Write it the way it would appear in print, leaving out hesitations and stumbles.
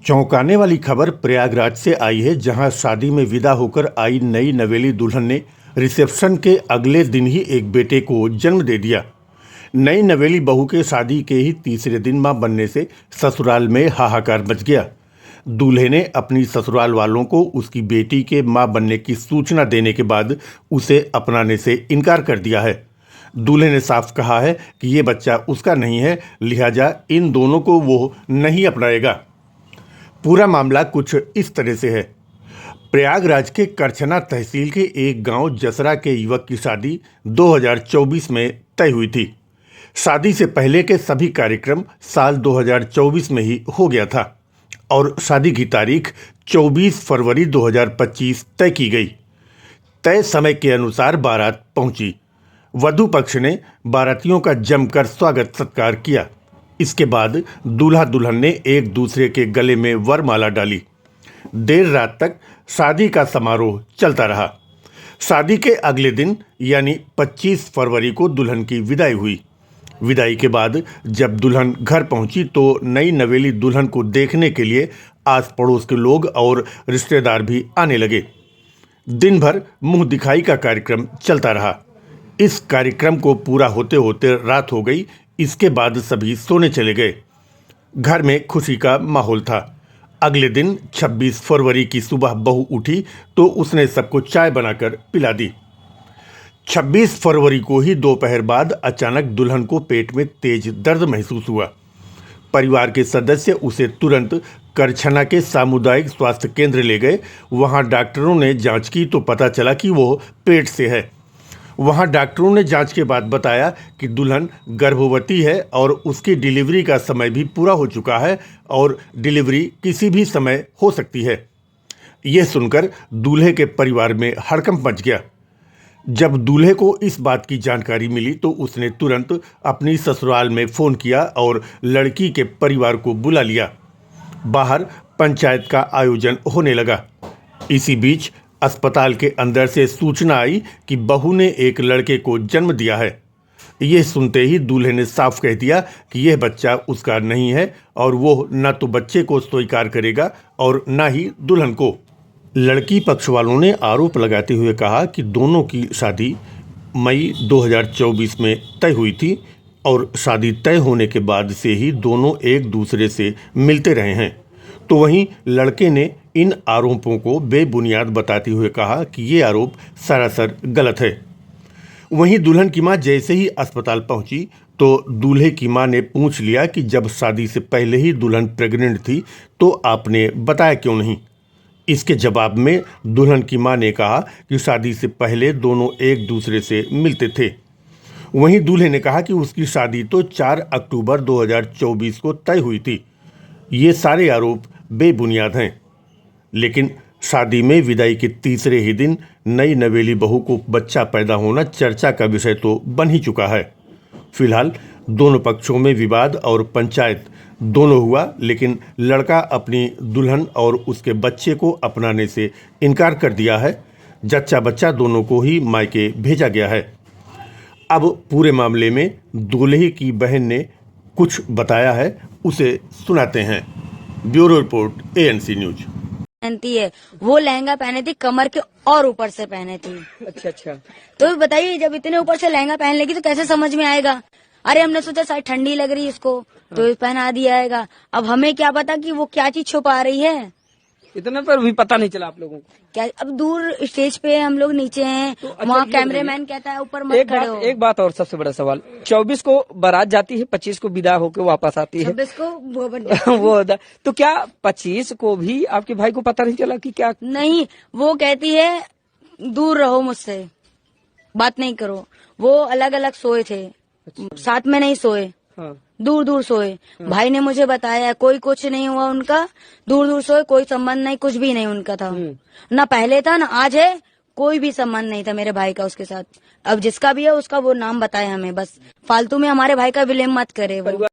चौंकाने वाली खबर प्रयागराज से आई है, जहां शादी में विदा होकर आई नई नवेली दुल्हन ने रिसेप्शन के अगले दिन ही एक बेटे को जन्म दे दिया। नई नवेली बहू के शादी के ही तीसरे दिन मां बनने से ससुराल में हाहाकार मच गया। दूल्हे ने अपनी ससुराल वालों को उसकी बेटी के मां बनने की सूचना देने के बाद उसे अपनाने से इनकार कर दिया है। दूल्हे ने साफ कहा है कि ये बच्चा उसका नहीं है, लिहाजा इन दोनों को वो नहीं अपनाएगा। पूरा मामला कुछ इस तरह से है। प्रयागराज के करछना तहसील के एक गांव जसरा के युवक की शादी 2024 में तय हुई थी। शादी से पहले के सभी कार्यक्रम साल 2024 में ही हो गया था और शादी की तारीख 24 फरवरी 2025 तय की गई। तय समय के अनुसार बारात पहुंची। वधू पक्ष ने बारातियों का जमकर स्वागत सत्कार किया। इसके बाद दूल्हा दुल्हन ने एक दूसरे के गले में वरमाला डाली। देर रात तक शादी का समारोह चलता रहा। शादी के अगले दिन यानी 25 फरवरी को दुल्हन की विदाई हुई। विदाई के बाद जब दुल्हन घर पहुंची तो नई नवेली दुल्हन को देखने के लिए आस पड़ोस के लोग और रिश्तेदार भी आने लगे। दिन भर मुंह दिखाई का कार्यक्रम चलता रहा। इस कार्यक्रम को पूरा होते होते रात हो गई। इसके बाद सभी सोने चले गए। घर में खुशी का माहौल था। अगले दिन 26 फरवरी की सुबह बहू उठी तो उसने सबको चाय बनाकर पिला दी। 26 फरवरी को ही दोपहर बाद अचानक दुल्हन को पेट में तेज दर्द महसूस हुआ। परिवार के सदस्य उसे तुरंत करछना के सामुदायिक स्वास्थ्य केंद्र ले गए। वहां डॉक्टरों ने जांच की तो पता चला कि वो पेट से है। वहां डॉक्टरों ने जांच के बाद बताया कि दुल्हन गर्भवती है और उसकी डिलीवरी का समय भी पूरा हो चुका है और डिलीवरी किसी भी समय हो सकती है। यह सुनकर दूल्हे के परिवार में हड़कंप मच गया। जब दूल्हे को इस बात की जानकारी मिली तो उसने तुरंत अपनी ससुराल में फ़ोन किया और लड़की के परिवार को बुला लिया। बाहर पंचायत का आयोजन होने लगा। इसी बीच अस्पताल के अंदर से सूचना आई कि बहू ने एक लड़के को जन्म दिया है। यह सुनते ही दूल्हे ने साफ कह दिया कि यह बच्चा उसका नहीं है और वो न तो बच्चे को स्वीकार करेगा और न ही दुल्हन को। लड़की पक्ष वालों ने आरोप लगाते हुए कहा कि दोनों की शादी मई 2024 में तय हुई थी और शादी तय होने के बाद से ही दोनों एक दूसरे से मिलते रहे हैं। तो वहीं लड़के ने इन आरोपों को बेबुनियाद बताते हुए कहा कि ये आरोप सरासर गलत है। वहीं दुल्हन की मां जैसे ही अस्पताल पहुंची तो दूल्हे की मां ने पूछ लिया कि जब शादी से पहले ही दुल्हन प्रेग्नेंट थी तो आपने बताया क्यों नहीं। इसके जवाब में दुल्हन की मां ने कहा कि शादी से पहले दोनों एक दूसरे से मिलते थे। वहीं दूल्हे ने कहा कि उसकी शादी तो 4 अक्टूबर 2024 को तय हुई थी। ये सारे आरोप बेबुनियाद हैं। लेकिन शादी में विदाई के तीसरे ही दिन नई नवेली बहू को बच्चा पैदा होना चर्चा का विषय तो बन ही चुका है। फिलहाल दोनों पक्षों में विवाद और पंचायत दोनों हुआ, लेकिन लड़का अपनी दुल्हन और उसके बच्चे को अपनाने से इनकार कर दिया है। जच्चा बच्चा दोनों को ही मायके भेजा गया है। अब पूरे मामले में दूल्हे की बहन ने कुछ बताया है, उसे सुनाते हैं। Bureau report ANC news. पहनती है, वो लहंगा पहने थी, कमर के और ऊपर से पहने थी। अच्छा। तो बताइए, जब इतने ऊपर से लहंगा पहन लेगी तो कैसे समझ में आएगा। अरे हमने सोचा शायद ठंडी लग रही है इसको तो पहना दिया है। अब हमें क्या पता कि वो क्या चीज छुपा रही है। इतना पर भी पता नहीं चला आप लोगों को क्या। अब दूर स्टेज पे हम लोग नीचे हैं, तो अच्छा, वहाँ कैमरामैन कहता है ऊपर मत खड़े हो। एक बात और सबसे बड़ा सवाल, 24 को बारात जाती है, 25 को विदा होकर वापस आती है। 26 को वो तो क्या 25 को भी आपके भाई को पता नहीं चला कि क्या? नहीं, वो कहती है दूर रहो मुझसे, बात नहीं करो। वो अलग अलग सोए थे। अच्छा। साथ में नहीं सोए। हाँ। दूर दूर सोए। हाँ। भाई ने मुझे बताया कोई कुछ नहीं हुआ उनका, दूर दूर सोए, कोई संबंध नहीं, कुछ भी नहीं उनका था। ना पहले था ना आज है, कोई भी संबंध नहीं था मेरे भाई का उसके साथ। अब जिसका भी है उसका वो नाम बताए हमें, बस फालतू में हमारे भाई का विलेम मत करे वो।